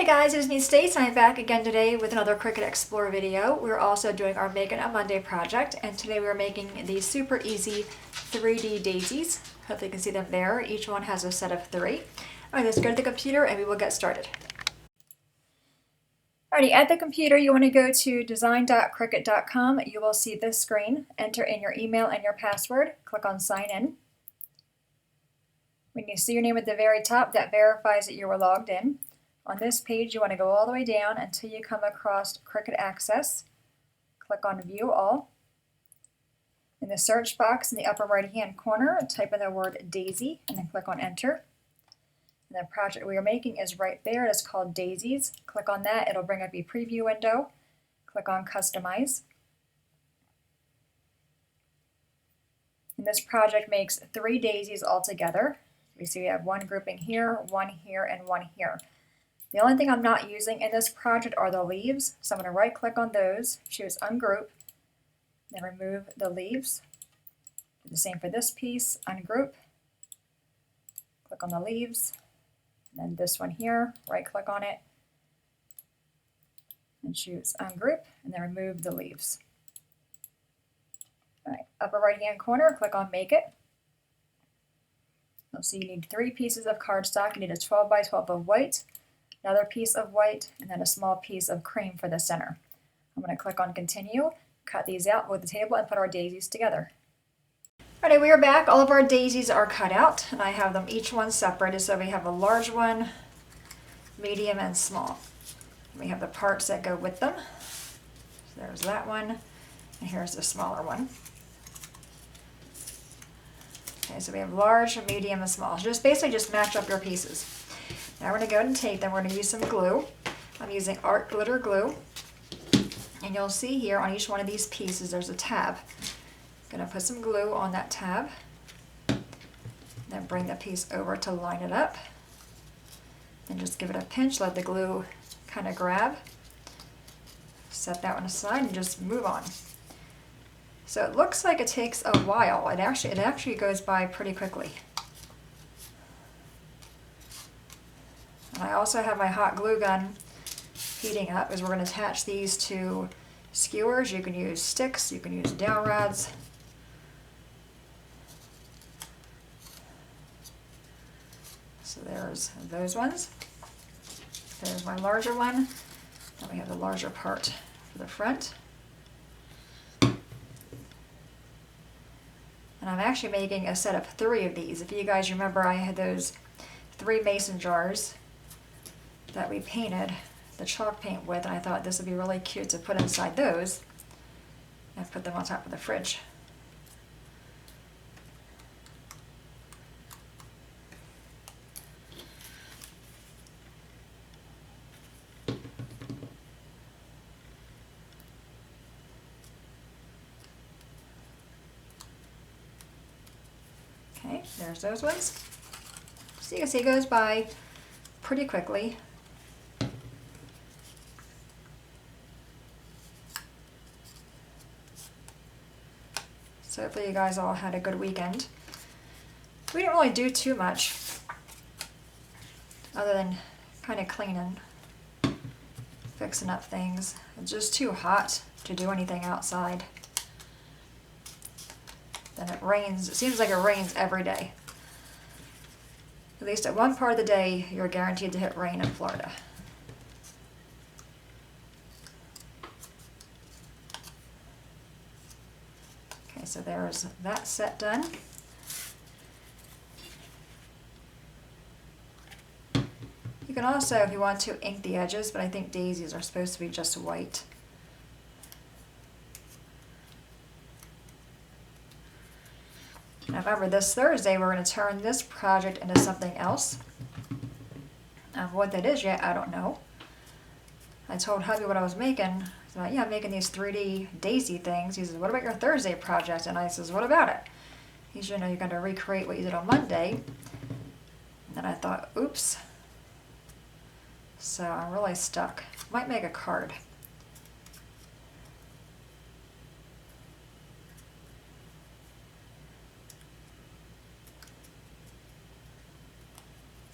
guys, it's me Stace and I'm back again today with another Cricut Explore video. We're also doing our Make It a Monday project, and today we're making these super easy 3D daisies. Hopefully you can see them there. Each one has a set of 3. Alright, let's go to the computer and we will get started. Alrighty, at the computer you want to go to design.cricut.com. You will see this screen. Enter in your email and your password. Click on sign in. When you see your name at the very top, that verifies that you were logged in. On this page, you want to go all the way down until you come across Cricut Access. Click on View All. In the search box in the upper right-hand corner, type in the word Daisy and then click on Enter. And the project we are making is right there. It is called Daisies. Click on that. It'll bring up a preview window. Click on Customize. And this project makes 3 daisies altogether. You see we have one grouping here, one here, and one here. The only thing I'm not using in this project are the leaves, so I'm going to right click on those, choose Ungroup, then remove the leaves. Do the same for this piece, Ungroup, click on the leaves, and then this one here, right click on it, and choose Ungroup, and then remove the leaves. All right, upper right hand corner, click on Make It. You'll see you need 3 pieces of cardstock. You need a 12 by 12 of white, another piece of white, and then a small piece of cream for the center. I'm going to click on Continue, cut these out with the table, and put our daisies together. Alright, we are back. All of our daisies are cut out, and I have them each one separated. So we have a large one, medium, and small. We have the parts that go with them. So there's that one, and here's the smaller one. Okay, so we have large, medium, and small. So just basically just match up your pieces. Now we're going to go ahead and tape them. We're going to use some glue. I'm using Art Glitter Glue. And you'll see here on each one of these pieces there's a tab. I'm going to put some glue on that tab. Then bring the piece over to line it up. And just give it a pinch, let the glue kind of grab. Set that one aside and just move on. So it looks like it takes a while. It actually goes by pretty quickly. I also have my hot glue gun heating up as we're going to attach these to skewers. You can use sticks, you can use dowel rods. So there's those ones. There's my larger one. Then we have the larger part for the front. And I'm actually making a set of 3 of these. If you guys remember, I had those 3 mason jars that we painted the chalk paint with, and I thought this would be really cute to put inside those and put them on top of the fridge. Okay, there's those ones. So you can see it goes by pretty quickly. So hopefully you guys all had a good weekend. We didn't really do too much other than kind of cleaning, fixing up things. It's just too hot to do anything outside. Then it rains. It seems like it rains every day. At least at one part of the day, you're guaranteed to hit rain in Florida. Okay, so there's that set done. You can also, if you want to, ink the edges, but I think daisies are supposed to be just white. Now remember, this Thursday we're going to turn this project into something else. What that is yet, I don't know. I told hubby what I was making. So yeah, I'm making these 3D daisy things. He says, what about your Thursday project? And I says, what about it? He said, you're going to recreate what you did on Monday. And then I thought, oops. So I'm really stuck. Might make a card.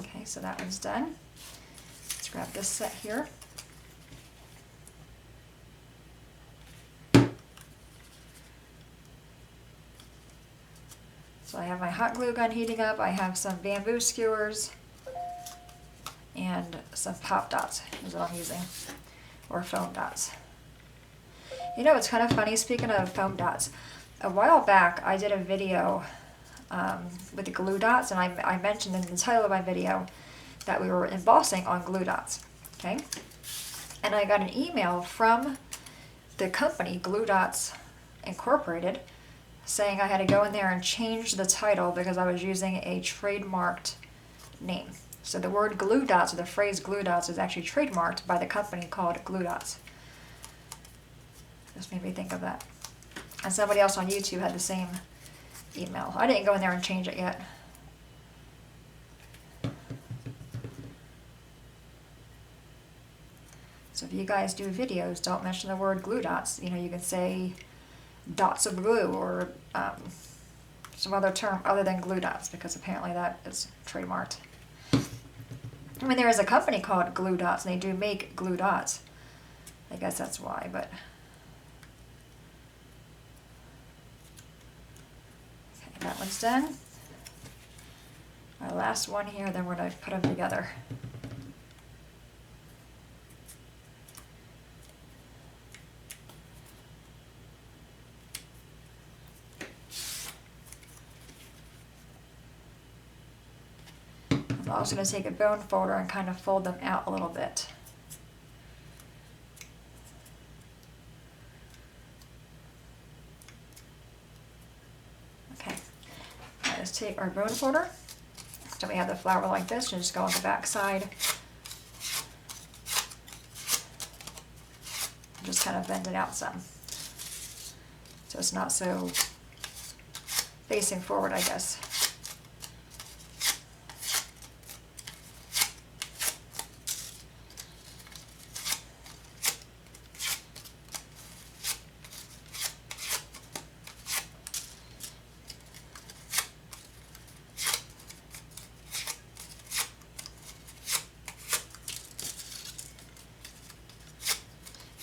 Okay, so that one's done. grab this set here. So I have my hot glue gun heating up, I have some bamboo skewers, and some pop dots is what I'm using, or foam dots. You know, it's kind of funny, speaking of foam dots, a while back I did a video with the glue dots, and I mentioned in the title of my video that we were embossing on glue dots, okay? And I got an email from the company, Glue Dots Incorporated, saying I had to go in there and change the title because I was using a trademarked name. So the word glue dots, or the phrase glue dots, is actually trademarked by the company called Glue Dots. Just made me think of that. And somebody else on YouTube had the same email. I didn't go in there and change it yet. So if you guys do videos, don't mention the word glue dots. You know, you can say dots of glue, or some other term other than glue dots, because apparently that is trademarked. I mean, there is a company called Glue Dots, and they do make glue dots. I guess that's why, but... Okay, that one's done. Our last one here, then we're going to put them together. I'm also going to take a bone folder and kind of fold them out a little bit. Okay, now let's take our bone folder. So we have the flower like this, and just go on the back side. Just kind of bend it out some, so it's not so facing forward, I guess.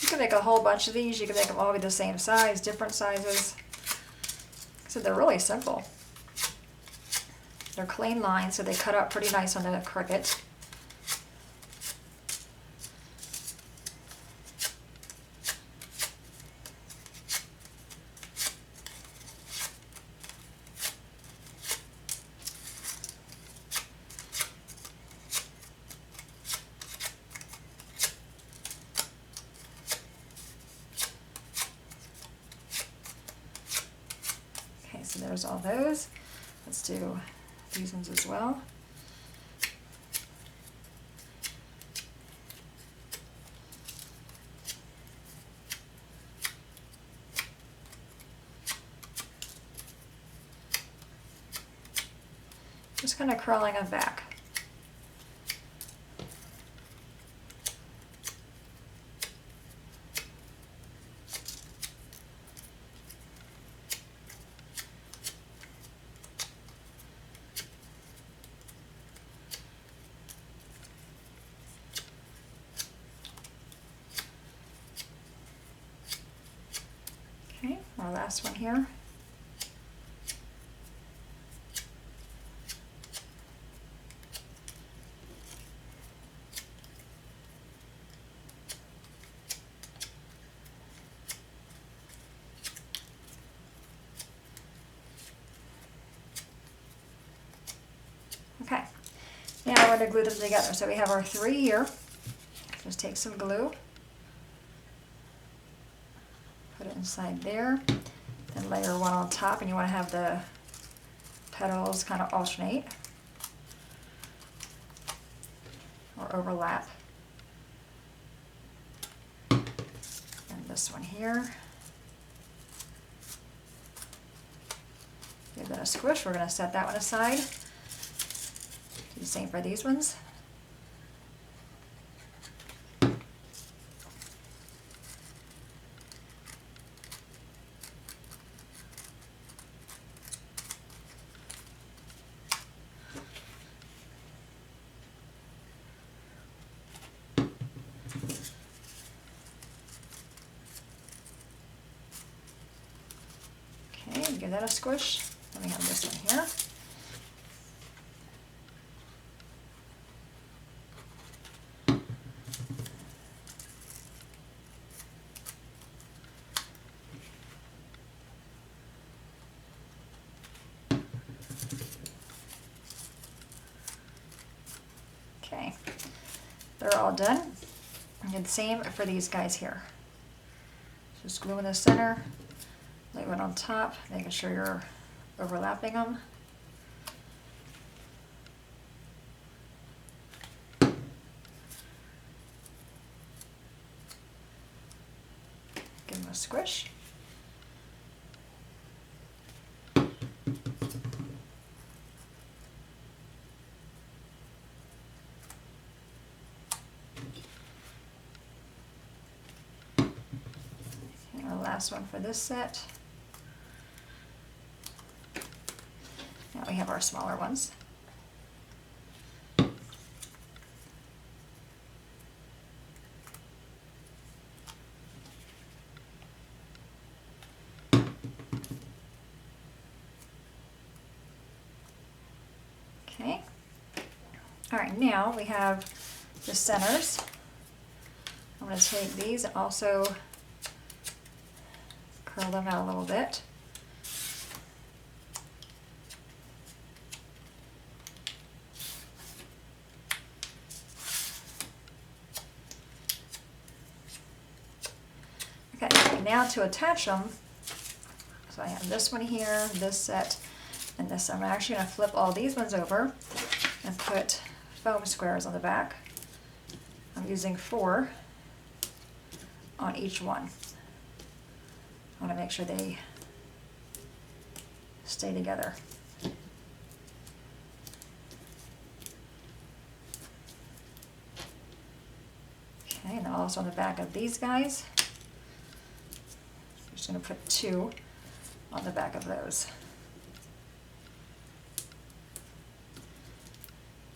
You can make a whole bunch of these. You can make them all be the same size, different sizes. So they're really simple. They're clean lines, so they cut out pretty nice on the Cricut. So there's all those. Let's do these ones as well. Just kind of curling them back. Okay, our last one here. Okay, now we're going to glue them together. So we have our three here. Just take some glue. Put it inside there, then layer one on top, and you want to have the petals kind of alternate or overlap. And this one here. Give that a squish. We're going to set that one aside. Do the same for these ones. Give that a squish. Then we have this one here. Okay, they're all done. And same for these guys here. Just glue in the center, lay one on top, making sure you're overlapping them. Give them a squish. Last one for this set. Now we have our smaller ones. Okay. All right, now we have the centers. I'm going to take these and also curl them out a little bit. Okay, now to attach them, so I have this one here, this set, and this. I'm actually going to flip all these ones over and put foam squares on the back. I'm using 4 on each one. I want to make sure they stay together. Okay, and then also on the back of these guys, I'm just going to put 2 on the back of those.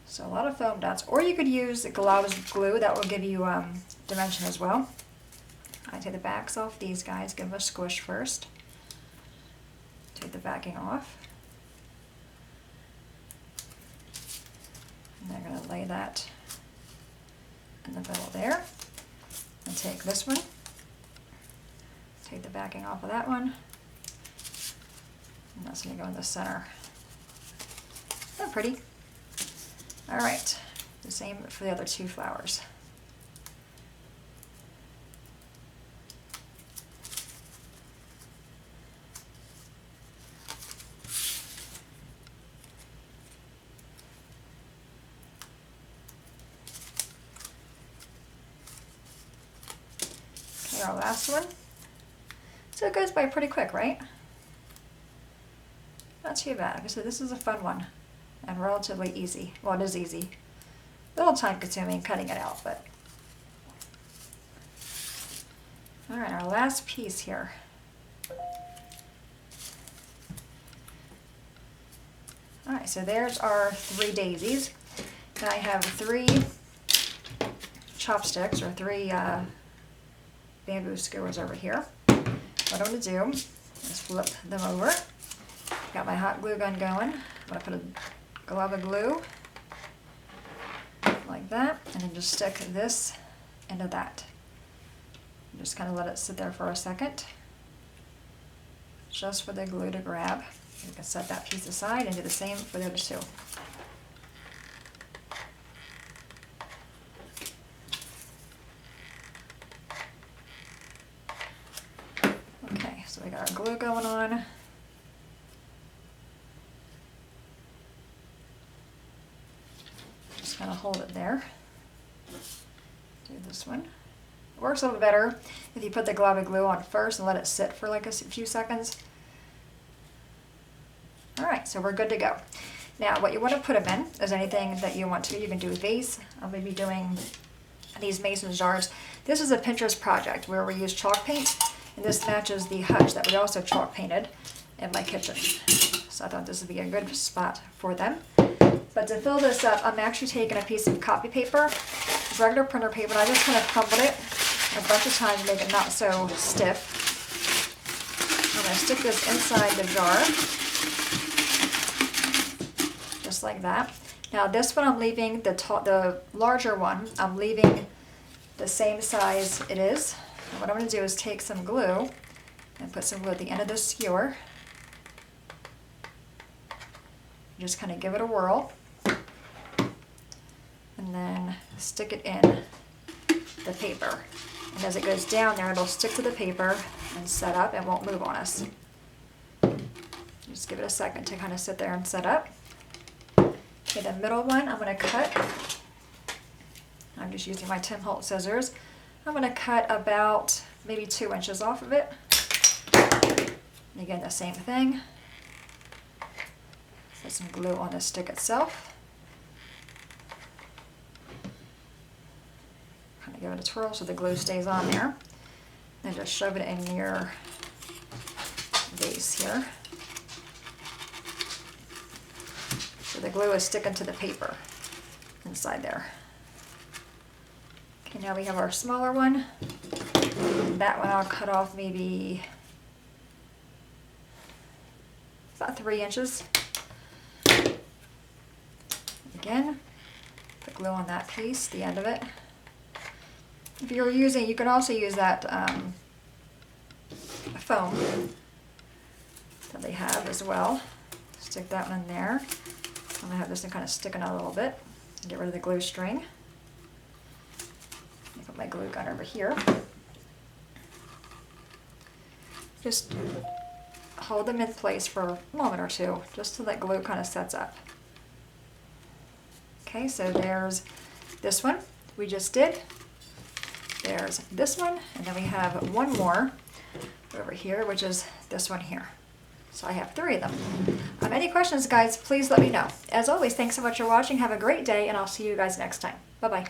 So a lot of foam dots, or you could use Galava's glue, that will give you dimension as well. I take the backs off these guys, give them a squish first. Take the backing off. And they're going to lay that in the middle there. And take this one. Take the backing off of that one. And that's going to go in the center. They're pretty. All right, the same for the other 2 flowers. Our last one. So it goes by pretty quick, right? Not too bad. So this is a fun one and relatively easy. Well, it is easy. A little time consuming cutting it out, but. All right, our last piece here. All right, so there's our 3 daisies. And I have 3 chopsticks or 3 bamboo skewers over here. What I'm going to do is flip them over. Got my hot glue gun going. I'm going to put a Galava glue like that, and then just stick this into that. And just kind of let it sit there for a second, just for the glue to grab. You can set that piece aside and do the same for the other 2. So we got our glue going on. Just kind of hold it there. Do this one. It works a little better if you put the Galava glue on first and let it sit for like a few seconds. All right, so we're good to go. Now what you want to put them in is anything that you want to. You can do a vase. I'm going to be doing these mason jars. This is a Pinterest project where we use chalk paint. And this matches the hutch that we also chalk painted in my kitchen. So I thought this would be a good spot for them. But to fill this up, I'm actually taking a piece of copy paper, regular printer paper, and I just kind of crumbled it a bunch of times to make it not so stiff. I'm going to stick this inside the jar, just like that. Now this one I'm leaving, the larger one, I'm leaving the same size it is. And what I'm going to do is take some glue and put some glue at the end of this skewer. Just kind of give it a whirl. And then stick it in the paper. And as it goes down there, it'll stick to the paper and set up and won't move on us. Just give it a second to kind of sit there and set up. Okay, the middle one I'm going to cut. I'm just using my Tim Holtz scissors. I'm going to cut about maybe 2 inches off of it. And again, the same thing. Put some glue on the stick itself. Kind of give it a twirl so the glue stays on there. And just shove it in your vase here. So the glue is sticking to the paper inside there. Okay, now we have our smaller one. That one I'll cut off maybe about 3 inches. Again, put glue on that piece, the end of it. If you're using, you can also use that foam that they have as well. Stick that one in there. I'm going to have this one kind of sticking out a little bit. Get rid of the glue string. Put my glue gun over here. Just hold them in place for a moment or two, just so that glue kind of sets up. Okay, so there's this one we just did. There's this one, and then we have one more over here, which is this one here. So I have 3 of them. Any questions, guys, please let me know. As always, thanks so much for watching. Have a great day, and I'll see you guys next time. Bye-bye.